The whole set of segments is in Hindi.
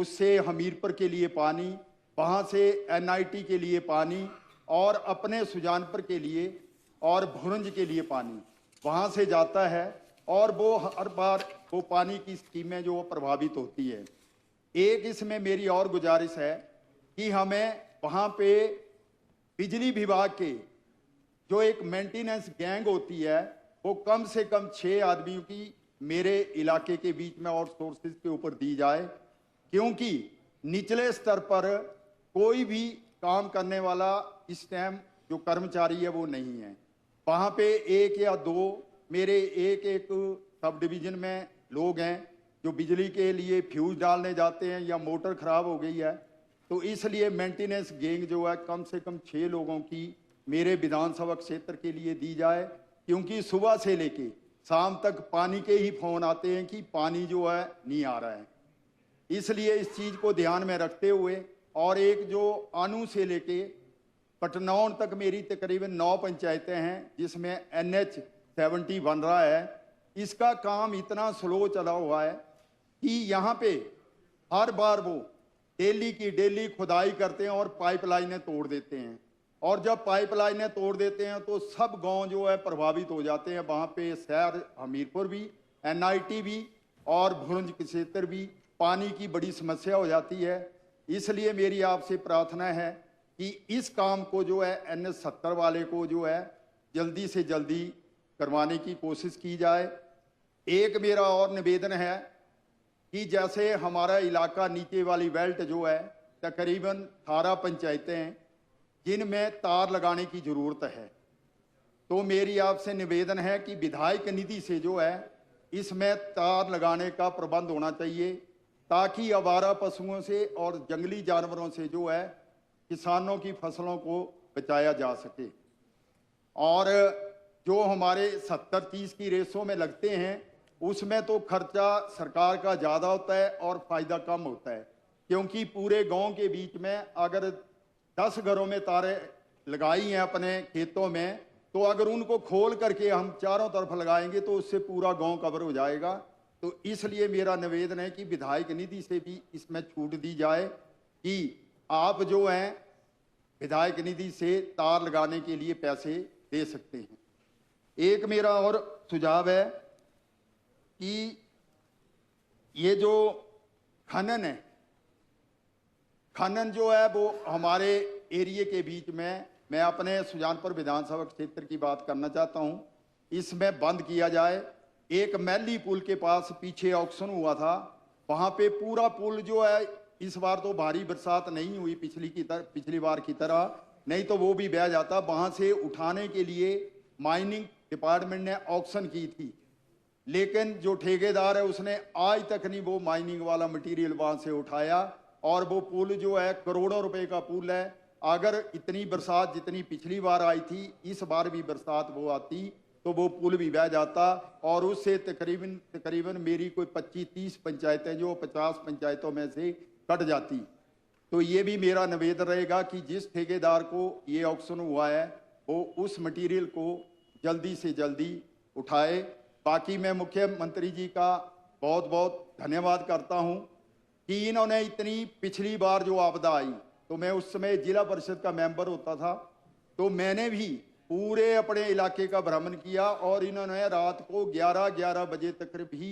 उससे हमीरपुर के लिए पानी, वहाँ से एनआईटी के लिए पानी और अपने सुजानपुर के लिए और भुरंज के लिए पानी वहाँ से जाता है और वो हर बार वो पानी की स्कीमें जो प्रभावित होती है। एक इसमें मेरी और गुजारिश है कि हमें वहाँ पे बिजली विभाग के जो एक मेंटेनेंस गैंग होती है वो कम से कम 6 आदमियों की मेरे इलाके के बीच में और सोर्सेज के ऊपर दी जाए, क्योंकि निचले स्तर पर कोई भी काम करने वाला इस टाइम जो कर्मचारी है वो नहीं है। वहाँ पे 1 या 2 मेरे एक सब डिवीजन में लोग हैं जो बिजली के लिए फ्यूज डालने जाते हैं या मोटर खराब हो गई है, तो इसलिए मेंटेनेंस गैंग जो है कम से कम 6 लोगों की मेरे विधानसभा क्षेत्र के लिए दी जाए, क्योंकि सुबह से लेके शाम तक पानी के ही फोन आते हैं कि पानी जो है नहीं आ रहा है। इसलिए इस चीज को ध्यान में रखते हुए और एक जो आनू से लेके पटनौन तक मेरी तकरीबन 9 पंचायतें हैं जिसमें NH 70 बन रहा है, इसका काम इतना स्लो चला हुआ है कि यहाँ पे हर बार वो डेली की डेली खुदाई करते हैं और पाइपलाइनें तोड़ देते हैं, और जब पाइपलाइनें तोड़ देते हैं तो सब गांव जो है प्रभावित हो जाते हैं। वहाँ पे शहर हमीरपुर भी, NIT भी और भुरंज क्षेत्र भी पानी की बड़ी समस्या हो जाती है। इसलिए मेरी आपसे प्रार्थना है कि इस काम को जो है NH 70 वाले को जो है जल्दी से जल्दी करवाने की कोशिश की जाए। एक मेरा और निवेदन है कि जैसे हमारा इलाका नीचे वाली बेल्ट जो है तकरीबन 18 पंचायतें हैं जिनमें तार लगाने की जरूरत है, तो मेरी आपसे निवेदन है कि विधायक निधि से जो है इसमें तार लगाने का प्रबंध होना चाहिए, ताकि आवारा पशुओं से और जंगली जानवरों से जो है किसानों की फसलों को बचाया जा सके। और जो हमारे 70-30 की रेसों में लगते हैं उसमें तो खर्चा सरकार का ज़्यादा होता है और फायदा कम होता है, क्योंकि पूरे गांव के बीच में अगर 10 घरों में तारें लगाई हैं अपने खेतों में, तो अगर उनको खोल करके हम चारों तरफ लगाएंगे तो उससे पूरा गांव कवर हो जाएगा। तो इसलिए मेरा निवेदन है कि विधायक निधि से भी इसमें छूट दी जाए कि आप जो हैं विधायक निधि से तार लगाने के लिए पैसे दे सकते हैं। एक मेरा और सुझाव है कि ये जो खनन है, खनन जो है वो हमारे एरिया के बीच में, मैं अपने सुजानपुर विधानसभा क्षेत्र की बात करना चाहता हूँ, इसमें बंद किया जाए। एक मैली पुल के पास पीछे ऑक्शन हुआ था, वहाँ पे पूरा पुल जो है इस बार तो भारी बरसात नहीं हुई पिछली बार की तरह, नहीं तो वो भी बह जाता। वहाँ से उठाने के लिए माइनिंग डिपार्टमेंट ने ऑक्शन की थी, लेकिन जो ठेकेदार है उसने आज तक नहीं वो माइनिंग वाला मटेरियल वहाँ से उठाया, और वो पुल जो है करोड़ों रुपए का पुल है। अगर इतनी बरसात जितनी पिछली बार आई थी इस बार भी बरसात वो आती तो वो पुल भी बह जाता, और उससे तकरीबन मेरी कोई 25-30 पंचायतें जो 50 पंचायतों में से कट जाती। तो ये भी मेरा निवेदन रहेगा कि जिस ठेकेदार को ये ऑक्शन हुआ है वो उस मटेरियल को जल्दी से जल्दी उठाए। बाकी मैं मुख्यमंत्री जी का बहुत बहुत धन्यवाद करता हूँ कि इन्होंने इतनी पिछली बार जो आपदा आई, तो मैं उस समय जिला परिषद का मेंबर होता था, तो मैंने भी पूरे अपने इलाके का भ्रमण किया और इन्होंने रात को 11-11 बजे तक भी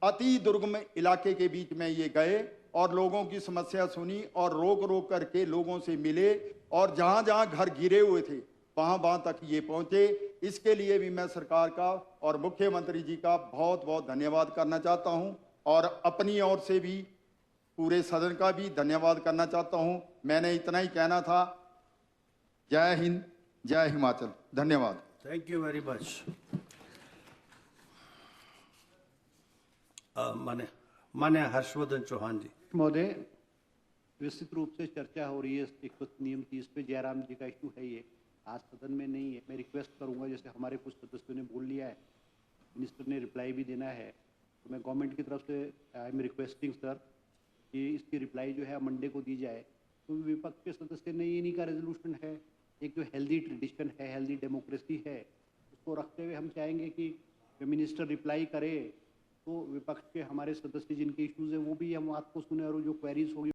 अति दुर्गम इलाके के बीच में ये गए और लोगों की समस्या सुनी और रोक रोक करके लोगों से मिले, और जहां जहां घर गिरे हुए थे वहां वहां तक ये पहुंचे। इसके लिए भी मैं सरकार का और मुख्यमंत्री जी का बहुत बहुत धन्यवाद करना चाहता हूं, और अपनी ओर से भी पूरे सदन का भी धन्यवाद करना चाहता हूं। मैंने इतना ही कहना था। जय हिंद, जय हिमाचल। धन्यवाद। Thank you very much. मान्य हर्षवर्धन चौहान जी। महोदय, विस्तृत रूप से चर्चा हो रही है 21 नियम 30 पे। जयराम जी का इशू है, ये आज सदन में नहीं है। मैं रिक्वेस्ट करूंगा, जैसे हमारे कुछ सदस्यों ने बोल लिया है, मिनिस्टर ने रिप्लाई भी देना है, तो मैं गवर्नमेंट की तरफ से आई एम रिक्वेस्टिंग सर कि इसकी रिप्लाई जो है मंडे को दी जाए। तो विपक्ष के सदस्य ने ये नहीं का रेजोल्यूशन है, एक जो हेल्दी ट्रेडिशन है, हेल्दी डेमोक्रेसी है, उसको रखते हुए हम चाहेंगे कि मिनिस्टर रिप्लाई करे तो विपक्ष के हमारे सदस्य जिनके इश्यूज हैं वो भी हम बात को सुने और जो क्वेरीज होगी